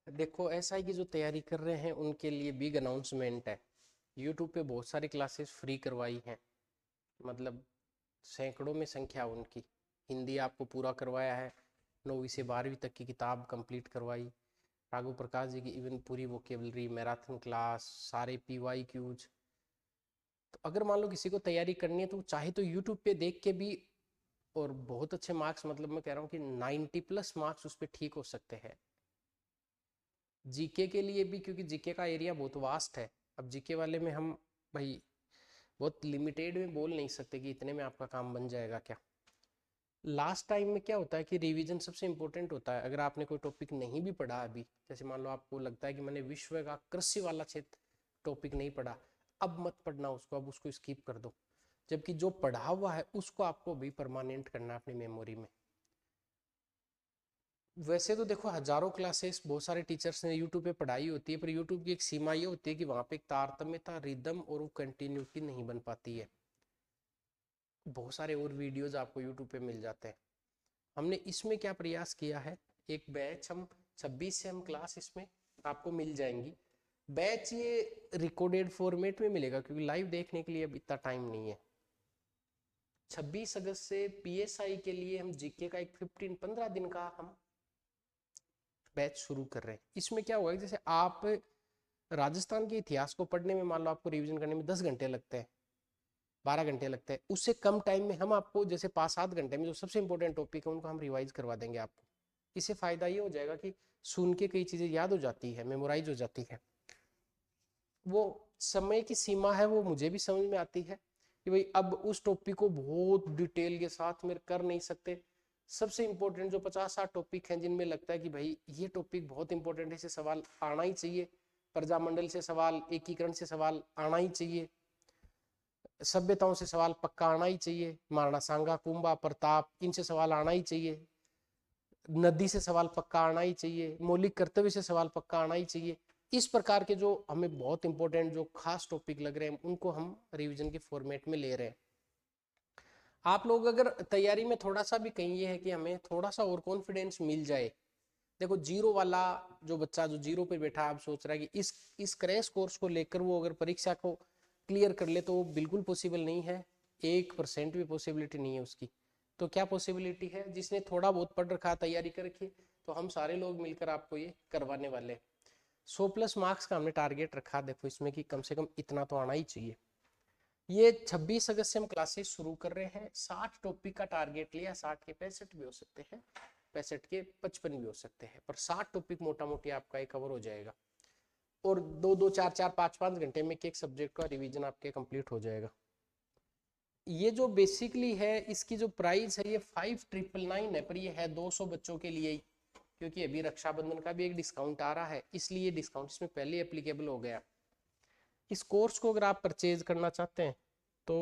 देखो ऐसा है कि जो तैयारी कर रहे हैं उनके लिए बिग अनाउंसमेंट है। यूट्यूब पे बहुत सारी क्लासेस फ्री करवाई हैं, मतलब सैकड़ों में संख्या उनकी। हिंदी आपको पूरा करवाया है, 9वीं से 12वीं तक की किताब कंप्लीट करवाई। राघव प्रकाश जी की इवन पूरी वोकेबलरी, मैराथन क्लास, सारे पीवाई क्यूज। तो अगर मान लो किसी को तैयारी करनी है तो वो चाहे तो यूट्यूब पे देख के भी, और बहुत अच्छे मार्क्स, मतलब मैं कह रहा हूँ कि 90+ मार्क्स उस पर ठीक हो सकते हैं। जीके के लिए भी, क्योंकि जीके का एरिया बहुत वास्ट है। अब जीके वाले में हम भाई बहुत लिमिटेड में बोल नहीं सकते कि इतने में आपका काम बन जाएगा क्या। लास्ट टाइम में क्या होता है कि रिवीजन सबसे इंपॉर्टेंट होता है। अगर आपने कोई टॉपिक नहीं भी पढ़ा अभी, जैसे मान लो आपको लगता है कि मैंने विश्व का कृषि वाला क्षेत्र टॉपिक नहीं पढ़ा, अब मत पढ़ना उसको, अब उसको स्किप कर दो। जबकि जो पढ़ा हुआ है उसको आपको भी परमानेंट करना है अपनी मेमोरी में। वैसे तो देखो हजारों क्लासेस बहुत सारे टीचर्स ने यूट्यूब पे पढ़ाई होती है, पर यूट्यूब की एक सीमा ये होती है कि वहाँ पे एक तारतम्यता, रिदम और वो कंटिन्यूटी नहीं बन पाती है। बहुत सारे और वीडियोज आपको यूट्यूब पे मिल जाते हैं। हमने इसमें क्या प्रयास किया है, एक बैच हम 26 से हम क्लास इसमें आपको मिल जाएंगी। बैच ये रिकॉर्डेड फॉर्मेट में मिलेगा, क्योंकि लाइव देखने के लिए अब इतना टाइम नहीं है। 26 अगस्त से पीएसआई के लिए हम जीके का एक 15 दिन का हम बैच शुरू कर रहे हैं। इसमें क्या हुआ, जैसे आप राजस्थान के इतिहास को पढ़ने में मान लो आपको रिवीजन करने में 10 घंटे लगते हैं, 12 घंटे लगते हैं, उससे कम टाइम में हम आपको जैसे 5-7 घंटे में जो सबसे इंपॉर्टेंट टॉपिक है उनको हम रिवाइज करवा देंगे आपको। इससे फायदा ये हो जाएगा कि सुन के कई चीजें याद हो जाती है, मेमोराइज हो जाती है। वो समय की सीमा है वो मुझे भी समझ में आती है कि भाई अब उस टॉपिक को बहुत डिटेल के साथ में कर नहीं सकते। सबसे इंपॉर्टेंट जो 50-60 टॉपिक हैं जिनमें लगता है कि भाई ये टॉपिक बहुत इंपॉर्टेंट है, इसे सवाल आना ही चाहिए, प्रजामंडल से सवाल, एकीकरण से सवाल आना ही चाहिए, सभ्यताओं से सवाल पक्का आना ही चाहिए, महाराणा सांगा, कुंभा, प्रताप, इनसे सवाल आना ही चाहिए, नदी से सवाल पक्का आना ही चाहिए, मौलिक कर्तव्य से सवाल पक्का आना ही चाहिए। इस प्रकार के जो हमें बहुत इंपॉर्टेंट जो खास टॉपिक लग रहे हैं उनको हम रिवीजन के फॉर्मेट में ले रहे हैं। आप लोग अगर तैयारी में थोड़ा सा भी कहिए है कि हमें थोड़ा सा और कॉन्फिडेंस मिल जाए। देखो जीरो वाला जो बच्चा जो जीरो पे बैठा आप सोच रहा है कि इस क्रैश कोर्स को लेकर वो अगर परीक्षा को क्लियर कर ले, तो वो बिल्कुल पॉसिबल नहीं है। 1% भी पॉसिबिलिटी नहीं है उसकी। तो क्या पॉसिबिलिटी है, जिसने थोड़ा बहुत पढ़ रखा, तैयारी कर रखी, तो हम सारे लोग मिलकर आपको ये करवाने वाले। 100+ मार्क्स का हमने टारगेट रखा, देखो इसमें कि कम से कम इतना तो आना ही चाहिए। ये 26 अगस्त से हम क्लासेस शुरू कर रहे हैं। 60 टॉपिक का टारगेट लिया, 60 के 65 भी हो सकते हैं, 65 के 55 भी हो सकते हैं, पर 60 टॉपिक मोटा मोटी आपका ये कवर हो जाएगा। और 2-2 4-4 5-5 घंटे में एक सब्जेक्ट का रिवीजन आपके कंप्लीट हो जाएगा। ये जो बेसिकली है इसकी जो प्राइस है ये 5999 है, पर ये है 200 बच्चों के लिए ही, क्योंकि अभी रक्षाबंधन का भी एक डिस्काउंट आ रहा है, इसलिए डिस्काउंट इसमें पहले एप्लीकेबल हो गया। इस कोर्स को अगर आप परचेज करना चाहते हैं तो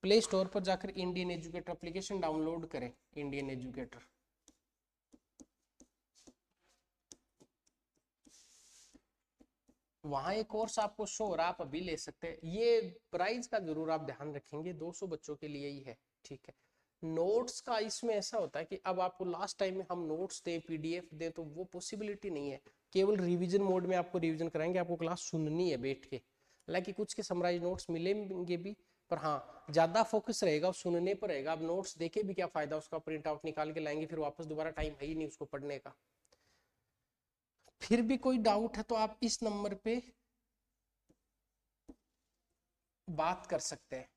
प्ले स्टोर पर जाकर इंडियन एजुकेटर एप्लीकेशन डाउनलोड करें, इंडियन एजुकेटर। वहां एक कोर्स आपको शो और आप अभी ले सकते हैं। ये प्राइस का जरूर आप ध्यान रखेंगे, 200 बच्चों के लिए ही है, ठीक है। नोट्स का इसमें ऐसा होता है कि अब आपको लास्ट टाइम में हम नोट्स दे, पीडीएफ दे, तो वो पॉसिबिलिटी नहीं है। केवल रिवीजन मोड में आपको रिवीजन कराएंगे, आपको क्लास सुननी है बैठ के। हालांकि कुछ के समराइज नोट्स मिलेंगे भी, पर हाँ ज्यादा फोकस रहेगा सुनने पर रहेगा। अब नोट्स देके भी क्या फायदा, उसका प्रिंट आउट निकाल के लाएंगे फिर वापस दोबारा टाइम है ही नहीं उसको पढ़ने का। फिर भी कोई डाउट है तो आप इस नंबर पे बात कर सकते हैं।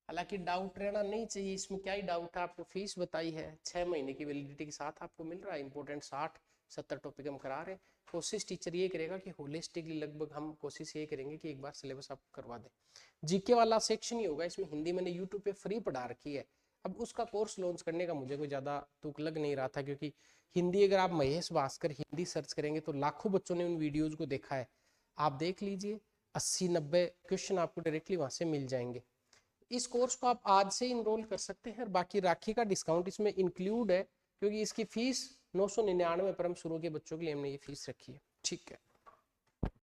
हालांकि डाउट रहना नहीं चाहिए, इसमें क्या ही डाउट है, आपको फीस बताई है, 6 महीने की वैलिडिटी के साथ आपको मिल रहा है। इंपॉर्टेंट 60-70 टॉपिक हम करा रहे हैं। कोशिश टीचर ये करेगा कि होलिस्टिकली लगभग हम कोशिश ये करेंगे कि एक बार सिलेबस आपको करवा दें। जीके वाला सेक्शन ही होगा इसमें, हिंदी मैंने यूट्यूब पे फ्री पढ़ा रखी है। अब उसका कोर्स लॉन्च करने का मुझे कोई ज़्यादा तुक लग नहीं रहा था, क्योंकि हिंदी अगर आप महेश भास्कर हिंदी सर्च करेंगे तो लाखों बच्चों ने उन वीडियोज़ को देखा है। आप देख लीजिए, 80-90 क्वेश्चन आपको डायरेक्टली वहाँ से मिल जाएंगे। इस कोर्स को आप आज से इनरोल कर सकते हैं, और बाकी राखी का डिस्काउंट इसमें इंक्लूड है, क्योंकि इसकी फीस 999 पर हम शुरू के बच्चों के लिए हमने ये फीस रखी है, ठीक है।